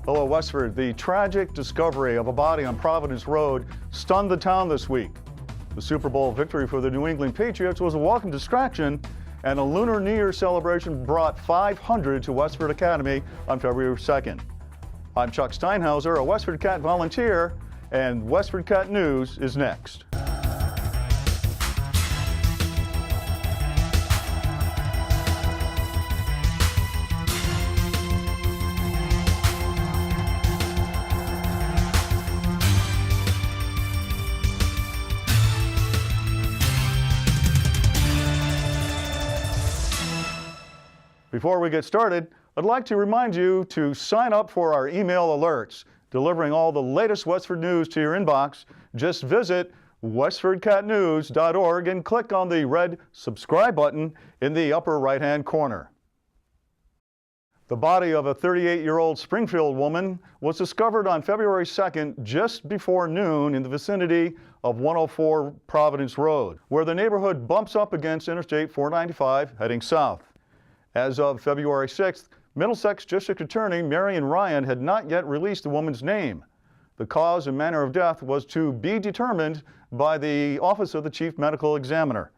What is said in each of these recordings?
Hello, Westford. The tragic discovery of a body on Providence Road stunned the town this week. The Super Bowl victory for the New England Patriots was a welcome distraction, and a Lunar New Year celebration brought 500 to Westford Academy on February 2nd. I'm Chuck Steinhauser, a WestfordCAT volunteer, and WestfordCAT News is next. Before we get started, I'd like to remind you to sign up for our email alerts, delivering all the latest Westford news to your inbox. Just visit westfordcatnews.org and click on the red subscribe button in the upper right-hand corner. The body of a 38-year-old Springfield woman was discovered on February 2nd just before noon in the vicinity of 104 Providence Road, where the neighborhood bumps up against Interstate 495 heading south. As of February 6th, Middlesex District Attorney Marion Ryan had not yet released the woman's name. The cause and manner of death was to be determined by the Office of the Chief Medical Examiner.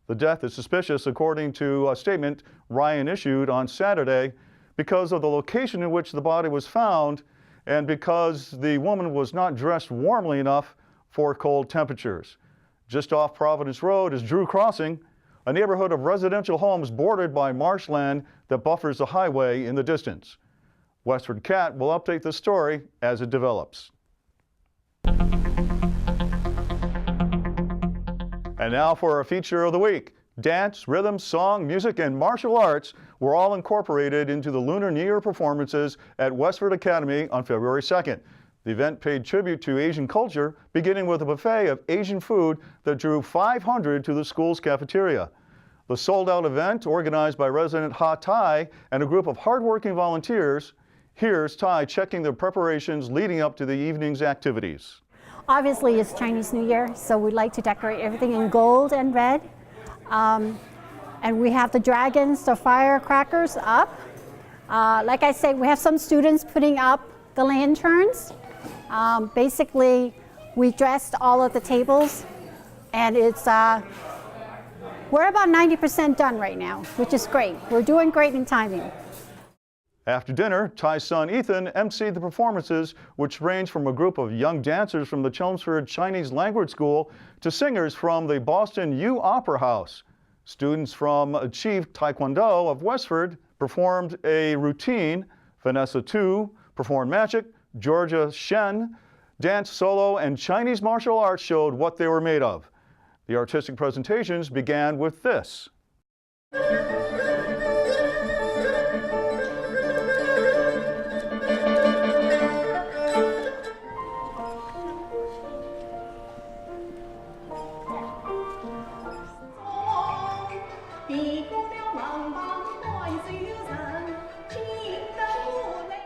The death is suspicious, according to a statement Ryan issued on Saturday, because of the location in which the body was found and because the woman was not dressed warmly enough for cold temperatures. Just off Providence Road is Drew Crossing, a neighborhood of residential homes bordered by marshland that buffers the highway in the distance. WestfordCAT will update the story as it develops. And now for our feature of the week. Dance, rhythm, song, music, and martial arts were all incorporated into the Lunar New Year performances at Westford Academy on February 2nd. The event paid tribute to Asian culture, beginning with a buffet of Asian food that drew 500 to the school's cafeteria. The sold-out event, organized by resident Ha Tai and a group of hardworking volunteers. Here's Tai checking the preparations leading up to the evening's activities. Obviously, it's Chinese New Year, so we like to decorate everything in gold and red. And we have the dragons, the firecrackers up. Like I said, we have some students putting up the lanterns. Basically, we dressed all of the tables, and it's we're about 90% done right now, which is great. We're doing great in timing. After dinner, Ty's son Ethan emceed the performances, which range from a group of young dancers from the Chelmsford Chinese Language School to singers from the Boston U Opera House. Students from Achieve Taekwondo of Westford performed a routine. Vanessa Tu performed magic. Georgia Shen danced solo, and Chinese martial arts showed what they were made of. The artistic presentations began with this.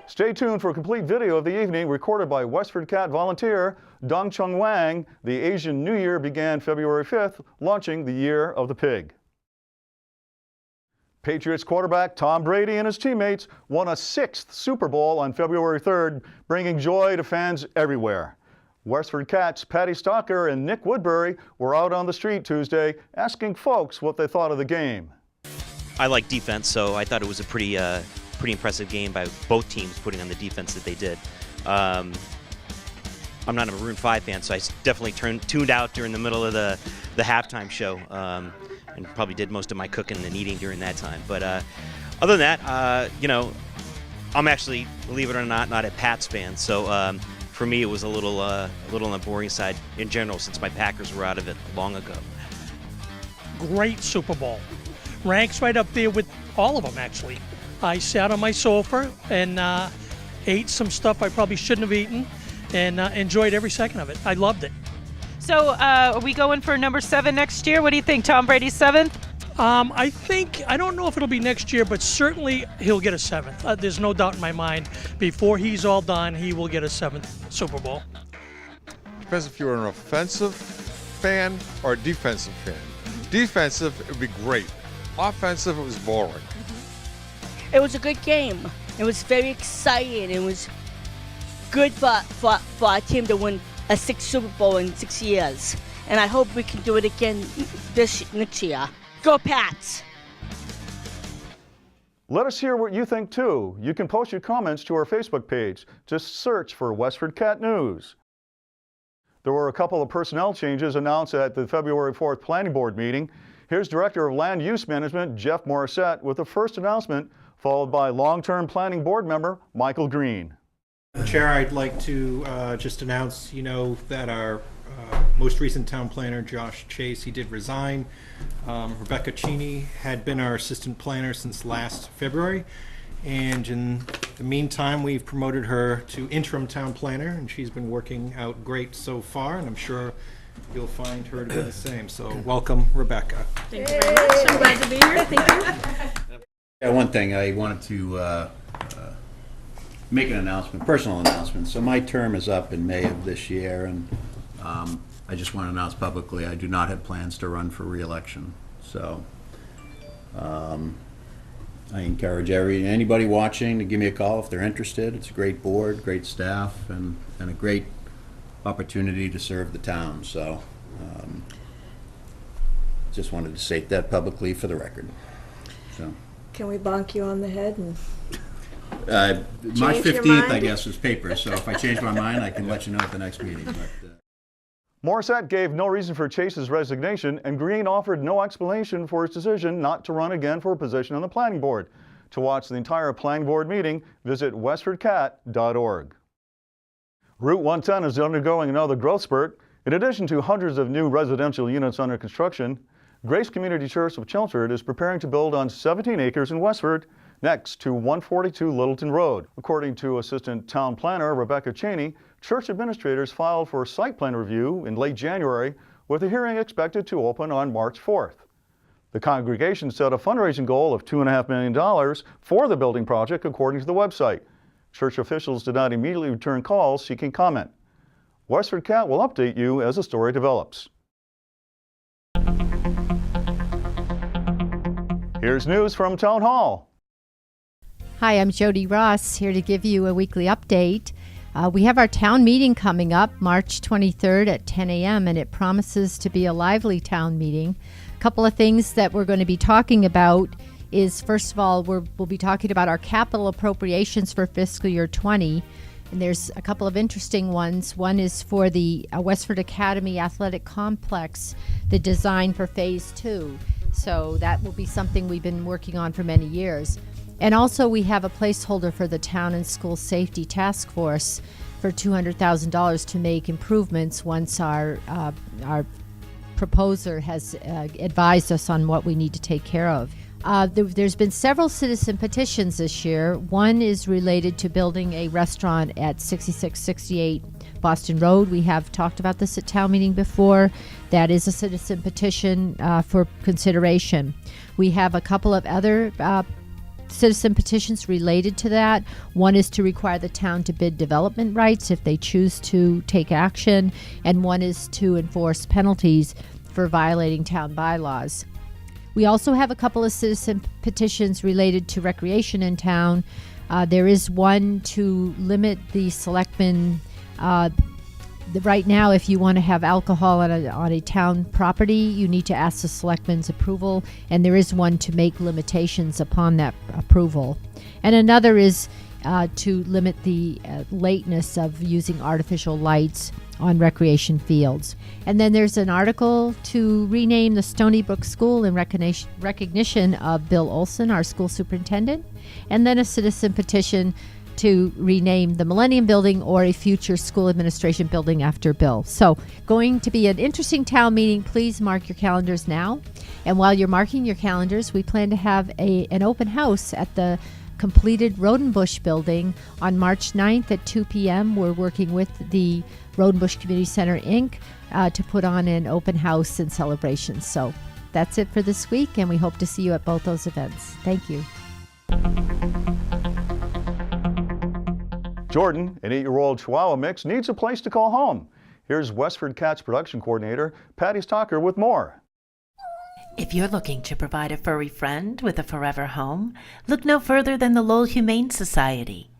Stay tuned for a complete video of the evening recorded by WestfordCAT volunteer Dong Chung Wang. The Asian New Year began February 5th, launching the Year of the Pig. Patriots quarterback Tom Brady and his teammates won a 6th Super Bowl on February 3rd, bringing joy to fans everywhere. WestfordCAT's Patty Stalker and Nick Woodbury were out on the street Tuesday asking folks what they thought of the game. I like defense, so I thought it was a pretty impressive game by both teams putting on the defense that they did. I'm not a Maroon 5 fan, so I definitely tuned out during the middle of the halftime show and probably did most of my cooking and eating during that time. But other than that, you know, I'm actually, believe it or not a Pats fan, so for me it was a little on the boring side in general since my Packers were out of it long ago. Great Super Bowl. Ranks right up there with all of them, actually. I sat on my sofa and ate some stuff I probably shouldn't have eaten and enjoyed every second of it. I loved it. So are we going for number 7 next year? What do you think, Tom Brady's 7th? I don't know if it'll be next year, but certainly he'll get a 7th. There's no doubt in my mind. Before he's all done, he will get a 7th Super Bowl. Depends if you're an offensive fan or a defensive fan. Defensive, it would be great. Offensive, it was boring. It was a good game. It was very exciting. It was good for our team to win a 6th Super Bowl in 6 years. And I hope we can do it again next year. Go Pats! Let us hear what you think too. You can post your comments to our Facebook page. Just search for WestfordCAT News. There were a couple of personnel changes announced at the February 4th Planning Board meeting. Here's Director of Land Use Management, Jeff Morissette, with the first announcement, followed by long-term Planning Board member, Michael Green. Chair, I'd like to just announce, that our most recent town planner, Josh Chase, he did resign. Rebecca Cheney had been our assistant planner since last February. And in the meantime, we've promoted her to interim town planner, and she's been working out great so far, and I'm sure you'll find her to be the same. So welcome, Rebecca. Thank you very much. I'm glad to be here. Thank you. Yeah, one thing I wanted to make an announcement, personal announcement. So my term is up in May of this year, and I just want to announce publicly I do not have plans to run for re-election. So I encourage anybody watching to give me a call if they're interested. It's a great board, great staff, and a great opportunity to serve the town. So just wanted to state that publicly for the record. So. Can we bonk you on the head and March 15th, I guess, is paper. So if I change my mind, I can let you know at the next meeting. But, Morissette gave no reason for Chase's resignation, and Green offered no explanation for his decision not to run again for a position on the Planning Board. To watch the entire Planning Board meeting, visit WestfordCAT.org. Route 110 is undergoing another growth spurt. In addition to hundreds of new residential units under construction, Grace Community Church of Chelmsford is preparing to build on 17 acres in Westford, next to 142 Littleton Road. According to Assistant Town Planner Rebecca Cheney, church administrators filed for site plan review in late January, with a hearing expected to open on March 4th. The congregation set a fundraising goal of $2.5 million for the building project, according to the website. Church officials did not immediately return calls seeking comment. WestfordCAT will update you as the story develops. Here's news from Town Hall. Hi, I'm Jody Ross, here to give you a weekly update. We have our town meeting coming up March 23rd at 10 a.m. and it promises to be a lively town meeting. A couple of things that we're going to be talking about is, first of all, we'll be talking about our capital appropriations for fiscal year 20. And there's a couple of interesting ones. One is for the Westford Academy Athletic Complex, the design for Phase 2. So that will be something we've been working on for many years. And also we have a placeholder for the Town and School Safety Task Force for $200,000 to make improvements once our proposer has advised us on what we need to take care of. There's been several citizen petitions this year. One is related to building a restaurant at 6668 Boston Road. We have talked about this at town meeting before. That is a citizen petition for consideration. We have a couple of other citizen petitions related to that. One is to require the town to bid development rights if they choose to take action, and one is to enforce penalties for violating town bylaws. We also have a couple of citizen petitions related to recreation in town. There is one to limit the selectmen. Right now, if you want to have alcohol on a town property, you need to ask the selectmen's approval, and there is one to make limitations upon that approval. And another is to limit the lateness of using artificial lights on recreation fields. And then there's an article to rename the Stony Brook School in recognition of Bill Olson, our school superintendent, and then a citizen petition to rename the Millennium Building or a future school administration building after Bill. So going to be an interesting town meeting. Please mark your calendars now. And while you're marking your calendars, we plan to have an open house at the completed Rodenbush building on March 9th at 2 p.m. We're working with the Rodenbush Community Center, Inc. To put on an open house and celebration. So that's it for this week, and we hope to see you at both those events. Thank you. Jordan, an 8-year-old Chihuahua mix, needs a place to call home. Here's WestfordCAT's production coordinator, Patty Stocker, with more. If you're looking to provide a furry friend with a forever home, look no further than the Lowell Humane Society.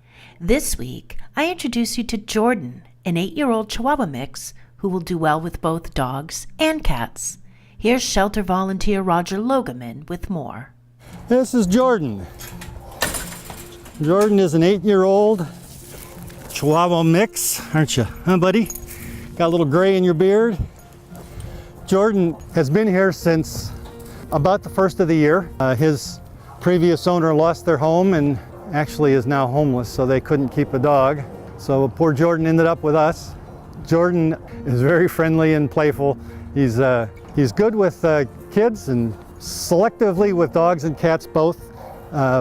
This week, I introduce you to Jordan, an 8-year-old Chihuahua mix who will do well with both dogs and cats. Here's shelter volunteer Roger Logaman with more. This is Jordan. Jordan is an 8-year-old Chihuahua mix, aren't you, huh, buddy? Got a little gray in your beard. Jordan has been here since about the first of the year. His previous owner lost their home and actually is now homeless, so they couldn't keep a dog. So poor Jordan ended up with us. Jordan is very friendly and playful. He's good with kids and selectively with dogs and cats both.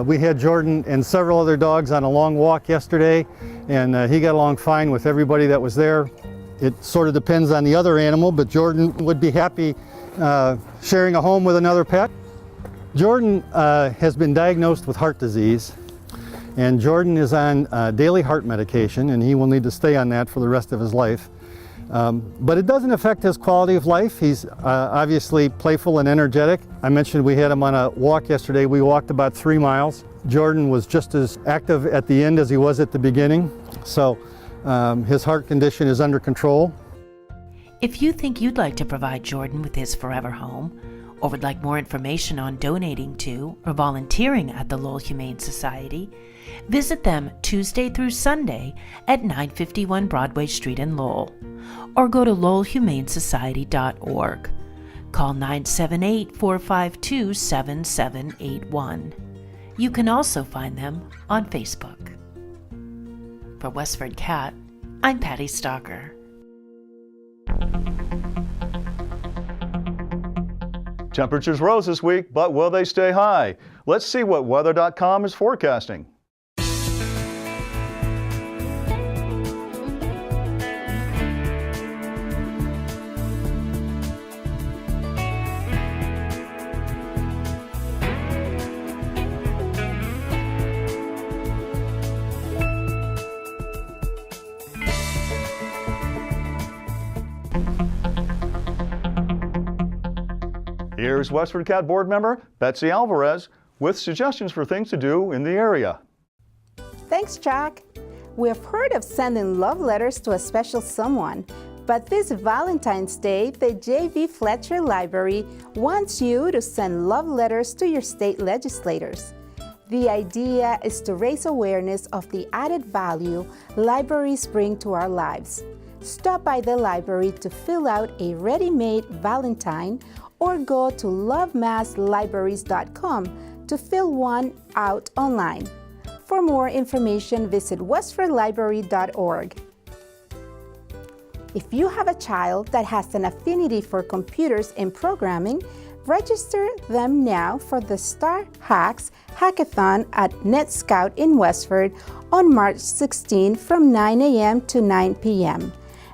We had Jordan and several other dogs on a long walk yesterday, and he got along fine with everybody that was there. It sort of depends on the other animal, but Jordan would be happy sharing a home with another pet. Jordan has been diagnosed with heart disease, and Jordan is on daily heart medication, and he will need to stay on that for the rest of his life. But it doesn't affect his quality of life. He's obviously playful and energetic. I mentioned we had him on a walk yesterday. We walked about 3 miles. Jordan was just as active at the end as he was at the beginning. So his heart condition is under control. If you think you'd like to provide Jordan with his forever home, or would like more information on donating to or volunteering at the Lowell Humane Society, visit them Tuesday through Sunday at 951 Broadway Street in Lowell, or go to lowellhumanesociety.org. Call 978-452-7781. You can also find them on Facebook. For Westford Cat, I'm Patty Stalker. Temperatures rose this week, but will they stay high? Let's see what weather.com is forecasting. Here's WestfordCAT board member Betsy Alvarez with suggestions for things to do in the area. Thanks, Jack. We have heard of sending love letters to a special someone, but this Valentine's Day, the J.B. Fletcher Library wants you to send love letters to your state legislators. The idea is to raise awareness of the added value libraries bring to our lives. Stop by the library to fill out a ready-made Valentine or go to lovemasslibraries.com to fill one out online. For more information, visit westfordlibrary.org. If you have a child that has an affinity for computers and programming, register them now for the Star Hacks Hackathon at NetScout in Westford on March 16 from 9 a.m. to 9 p.m.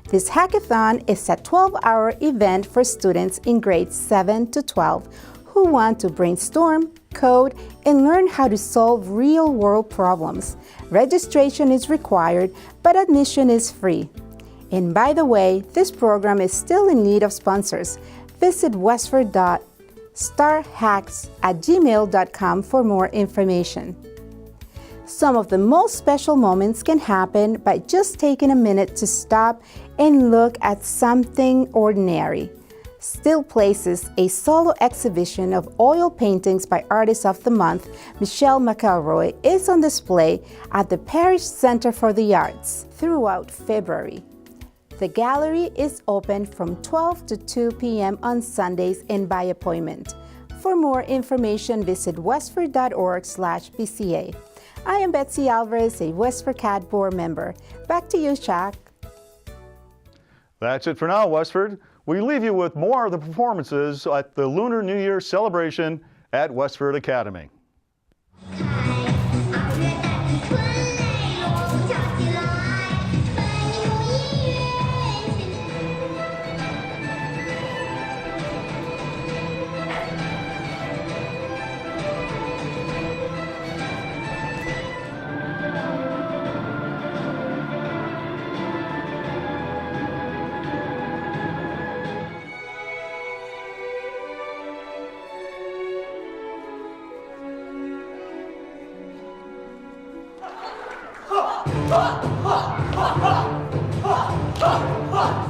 This hackathon is a 12-hour event for students in grades 7 to 12 who want to brainstorm, code, and learn how to solve real-world problems. Registration is required, but admission is free. And by the way, this program is still in need of sponsors. Visit westford.starhacks@gmail.com for more information. Some of the most special moments can happen by just taking a minute to stop and look at something ordinary. Still Places, a solo exhibition of oil paintings by Artist of the Month, Michelle McElroy, is on display at the Parish Center for the Arts throughout February. The gallery is open from 12 to 2 p.m. on Sundays and by appointment. For more information, visit westford.org/PCA. I am Betsy Alvarez, a WestfordCAT board member. Back to you, Chuck. That's it for now, Westford. We leave you with more of the performances at the Lunar New Year celebration at Westford Academy. ha, ha, ha, ha, ha, ha.